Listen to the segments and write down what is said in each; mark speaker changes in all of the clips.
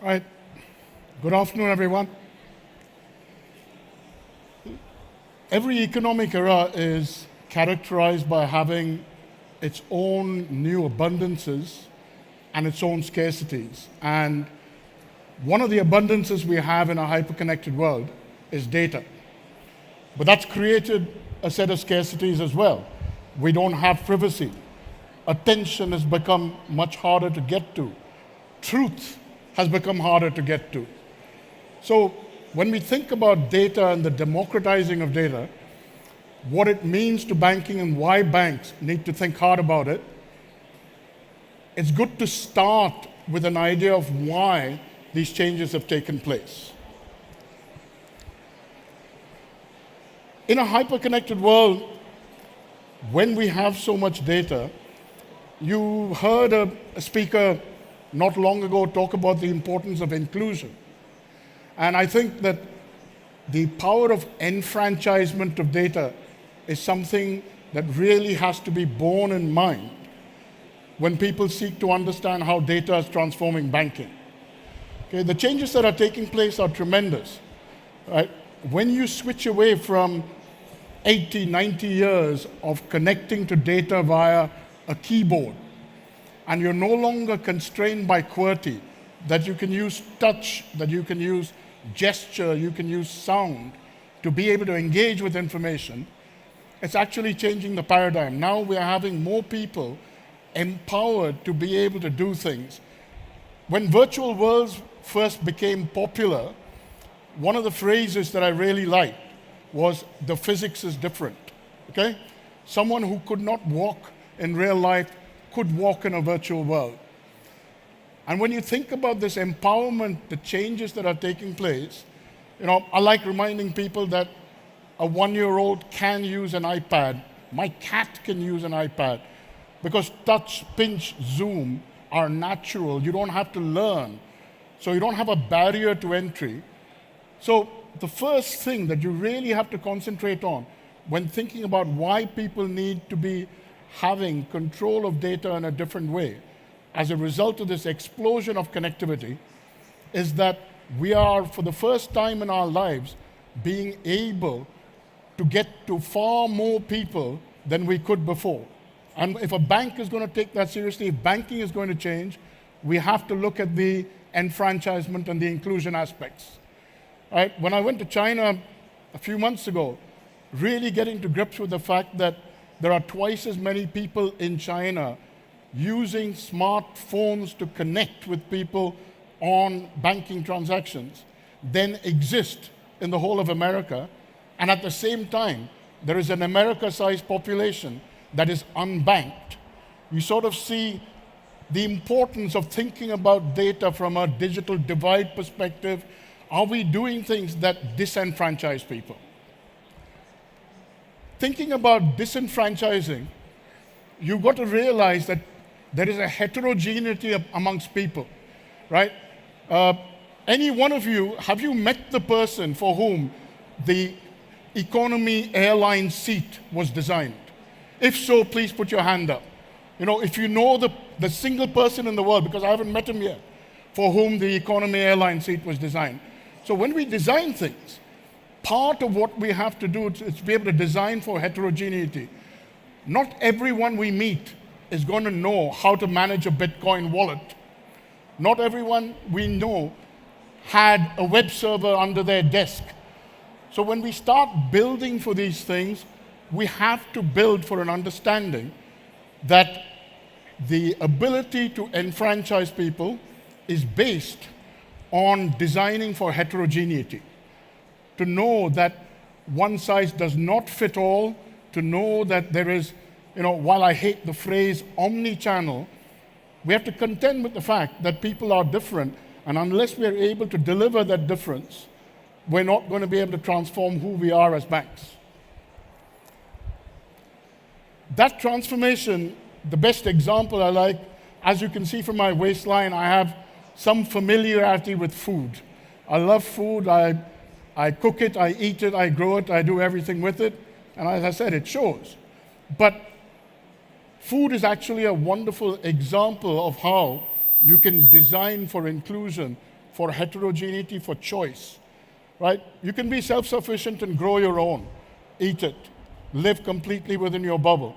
Speaker 1: Right. Good afternoon, everyone. Every economic era is characterized by having its own new abundances and its own scarcities. And one of the abundances we have in a hyper-connected world is data. But that's created a set of scarcities as well. We don't have privacy. Attention has become much harder to get to. Truth has become harder to get to. So when we think about data and the democratizing of data, what it means to banking and why banks need to think hard about it, it's good to start with an idea of why these changes have taken place. In a hyper-connected world, when we have so much data, you heard a speaker not long ago talk about the importance of inclusion. And I think that the power of enfranchisement of data is something that really has to be borne in mind when people seek to understand how data is transforming banking. Okay, the changes that are taking place are tremendous. Right? When you switch away from 80, 90 years of connecting to data via a keyboard, and you're no longer constrained by QWERTY, that you can use touch, that you can use gesture, you can use sound to be able to engage with information, it's actually changing the paradigm. Now we are having more people empowered to be able to do things. When virtual worlds first became popular, one of the phrases that I really liked was, the physics is different, okay? Someone who could not walk in real life could walk in a virtual world. And when you think about this empowerment, the changes that are taking place, I like reminding people that a 1-year-old can use an iPad. My cat can use an iPad because touch, pinch, zoom are natural. You don't have to learn. So you don't have a barrier to entry. So the first thing that you really have to concentrate on when thinking about why people need to be having control of data in a different way as a result of this explosion of connectivity is that we are, for the first time in our lives, being able to get to far more people than we could before. And if a bank is going to take that seriously, if banking is going to change, we have to look at the enfranchisement and the inclusion aspects. Right? When I went to China a few months ago, really getting to grips with the fact that there are twice as many people in China using smartphones to connect with people on banking transactions than exist in the whole of America. And at the same time, there is an America-sized population that is unbanked. You sort of see the importance of thinking about data from a digital divide perspective. Are we doing things that disenfranchise people? Thinking about disenfranchising, you've got to realize that there is a heterogeneity amongst people, right? Any one of you, have you met the person for whom the economy airline seat was designed? If so, please put your hand up. If you know the single person in the world, because I haven't met him yet, for whom the economy airline seat was designed. So when we design things, part of what we have to do is to be able to design for heterogeneity. Not everyone we meet is going to know how to manage a Bitcoin wallet. Not everyone we know had a web server under their desk. So when we start building for these things, we have to build for an understanding that the ability to enfranchise people is based on designing for heterogeneity. To know that one size does not fit all, to know that there is, while I hate the phrase omni-channel, we have to contend with the fact that people are different, and unless we are able to deliver that difference, we're not going to be able to transform who we are as banks. That transformation, the best example I like, as you can see from my waistline, I have some familiarity with food. I love food. I cook it, I eat it, I grow it, I do everything with it. And as I said, it shows. But food is actually a wonderful example of how you can design for inclusion for heterogeneity, for choice, right? You can be self-sufficient and grow your own, eat it, live completely within your bubble.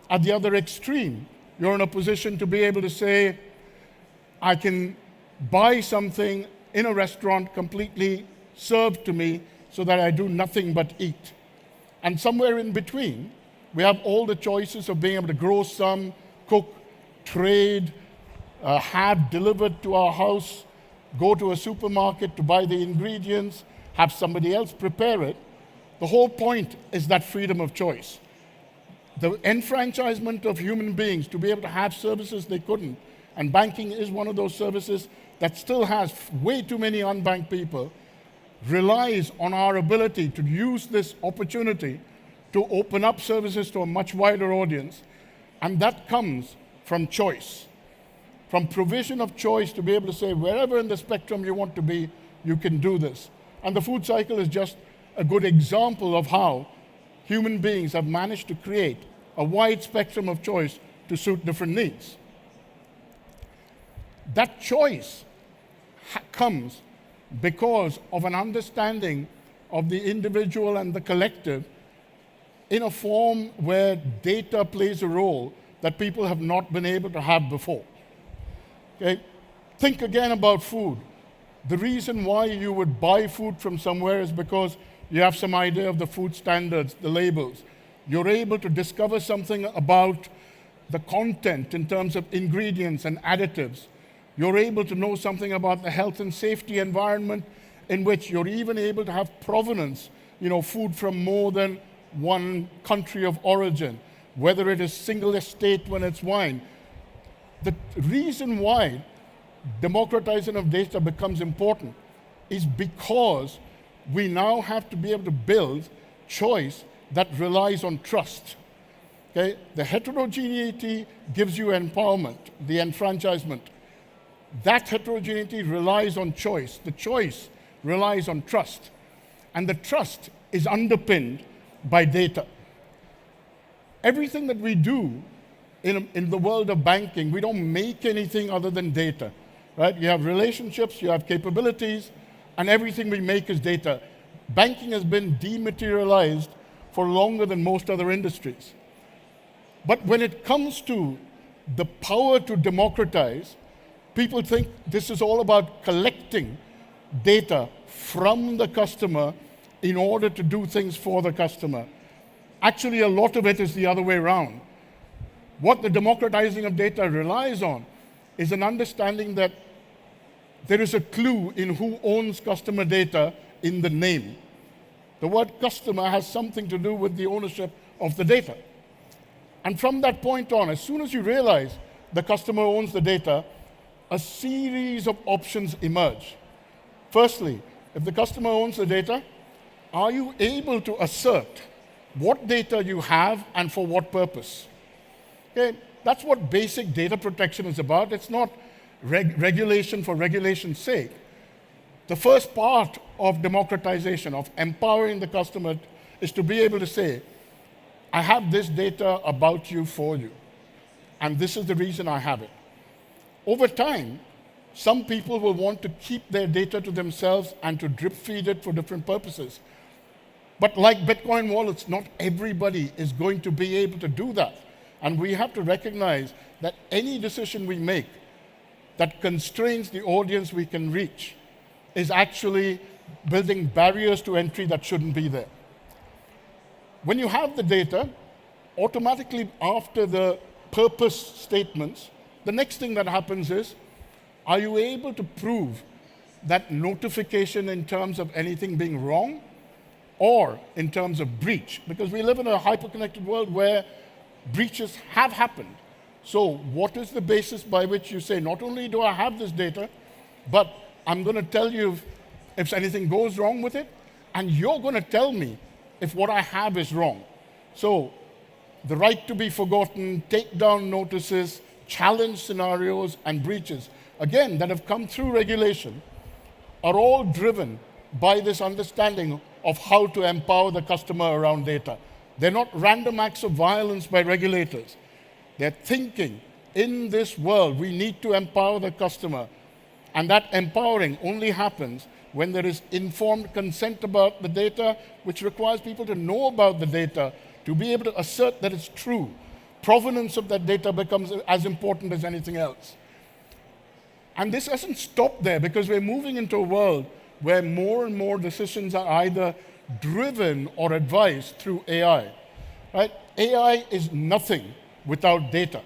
Speaker 1: At the other extreme, you're in a position to be able to say, I can buy something in a restaurant completely served to me so that I do nothing but eat. And somewhere in between, we have all the choices of being able to grow some, cook, trade, have delivered to our house, go to a supermarket to buy the ingredients, have somebody else prepare it. The whole point is that freedom of choice. The enfranchisement of human beings to be able to have services they couldn't. And banking is one of those services that still has way too many unbanked people, relies on our ability to use this opportunity to open up services to a much wider audience. And that comes from choice, from provision of choice to be able to say, wherever in the spectrum you want to be, you can do this. And the food cycle is just a good example of how human beings have managed to create a wide spectrum of choice to suit different needs. That choice comes because of an understanding of the individual and the collective in a form where data plays a role that people have not been able to have before. Okay? Think again about food. The reason why you would buy food from somewhere is because you have some idea of the food standards, the labels. You're able to discover something about the content in terms of ingredients and additives. You're able to know something about the health and safety environment in which you're even able to have provenance, food from more than one country of origin, whether it is single estate when it's wine. The reason why democratization of data becomes important is because we now have to be able to build choice that relies on trust. Okay? The heterogeneity gives you empowerment, the enfranchisement. That heterogeneity relies on choice. The choice relies on trust. And the trust is underpinned by data. Everything that we do in the world of banking, we don't make anything other than data. Right? You have relationships, you have capabilities, and everything we make is data. Banking has been dematerialized for longer than most other industries. But when it comes to the power to democratize, people think this is all about collecting data from the customer in order to do things for the customer. Actually, a lot of it is the other way around. What the democratizing of data relies on is an understanding that there is a clue in who owns customer data in the name. The word customer has something to do with the ownership of the data. And from that point on, as soon as you realize the customer owns the data, a series of options emerge. Firstly, if the customer owns the data, are you able to assert what data you have and for what purpose? Okay, that's what basic data protection is about. It's not regulation for regulation's sake. The first part of democratization, of empowering the customer, is to be able to say, I have this data about you for you, and this is the reason I have it. Over time, some people will want to keep their data to themselves and to drip feed it for different purposes. But like Bitcoin wallets, not everybody is going to be able to do that. And we have to recognize that any decision we make that constrains the audience we can reach is actually building barriers to entry that shouldn't be there. When you have the data, automatically after the purpose statements, the next thing that happens is, are you able to prove that notification in terms of anything being wrong or in terms of breach? Because we live in a hyper-connected world where breaches have happened. So what is the basis by which you say, not only do I have this data, but I'm going to tell you if anything goes wrong with it, and you're going to tell me if what I have is wrong. So the right to be forgotten, take down notices, challenge scenarios, and breaches, again, that have come through regulation, are all driven by this understanding of how to empower the customer around data. They're not random acts of violence by regulators. They're thinking, in this world, we need to empower the customer. And that empowering only happens when there is informed consent about the data, which requires people to know about the data, to be able to assert that it's true. Provenance of that data becomes as important as anything else. And this doesn't stop there, because we're moving into a world where more and more decisions are either driven or advised through AI. Right? AI is nothing without data.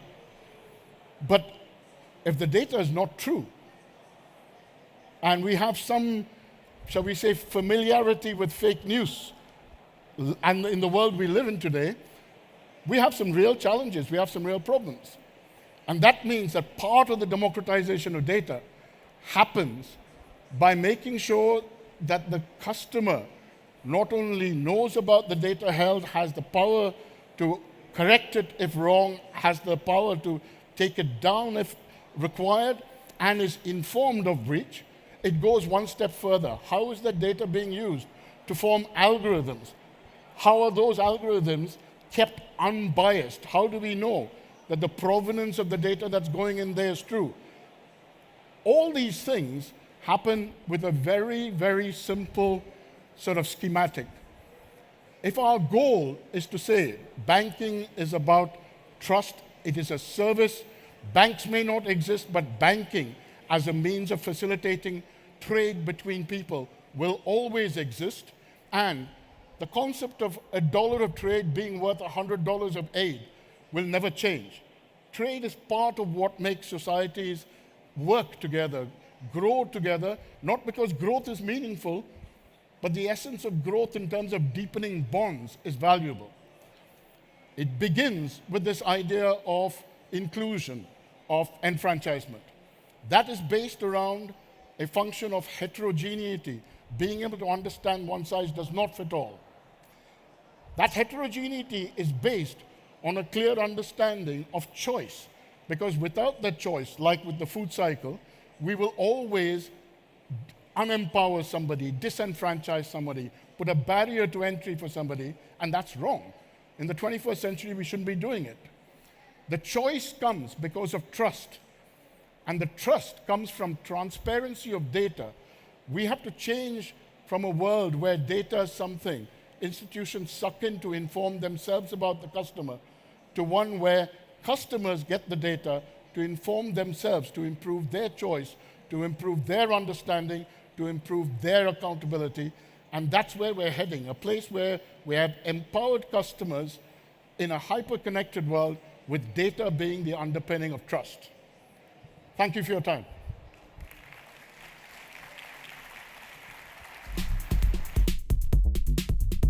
Speaker 1: But if the data is not true, and we have some, shall we say, familiarity with fake news, and in the world we live in today, we have some real challenges, we have some real problems. And that means that part of the democratization of data happens by making sure that the customer not only knows about the data held, has the power to correct it if wrong, has the power to take it down if required, and is informed of breach. It goes one step further. How is that data being used to form algorithms? How are those algorithms kept unbiased? How do we know that the provenance of the data that's going in there is true? All these things happen with a very, very simple sort of schematic. If our goal is to say banking is about trust, it is a service, banks may not exist, but banking as a means of facilitating trade between people will always exist, and the concept of $1 of trade being worth $100 of aid will never change. Trade is part of what makes societies work together, grow together, not because growth is meaningful, but the essence of growth in terms of deepening bonds is valuable. It begins with this idea of inclusion, of enfranchisement. That is based around a function of heterogeneity, being able to understand one size does not fit all. That heterogeneity is based on a clear understanding of choice, because without that choice, like with the food cycle, we will always unempower somebody, disenfranchise somebody, put a barrier to entry for somebody, and that's wrong. In the 21st century, we shouldn't be doing it. The choice comes because of trust, and the trust comes from transparency of data. We have to change from a world where data is something institutions suck in to inform themselves about the customer, to one where customers get the data to inform themselves, to improve their choice, to improve their understanding, to improve their accountability. And that's where we're heading, a place where we have empowered customers in a hyper-connected world with data being the underpinning of trust. Thank you for your time.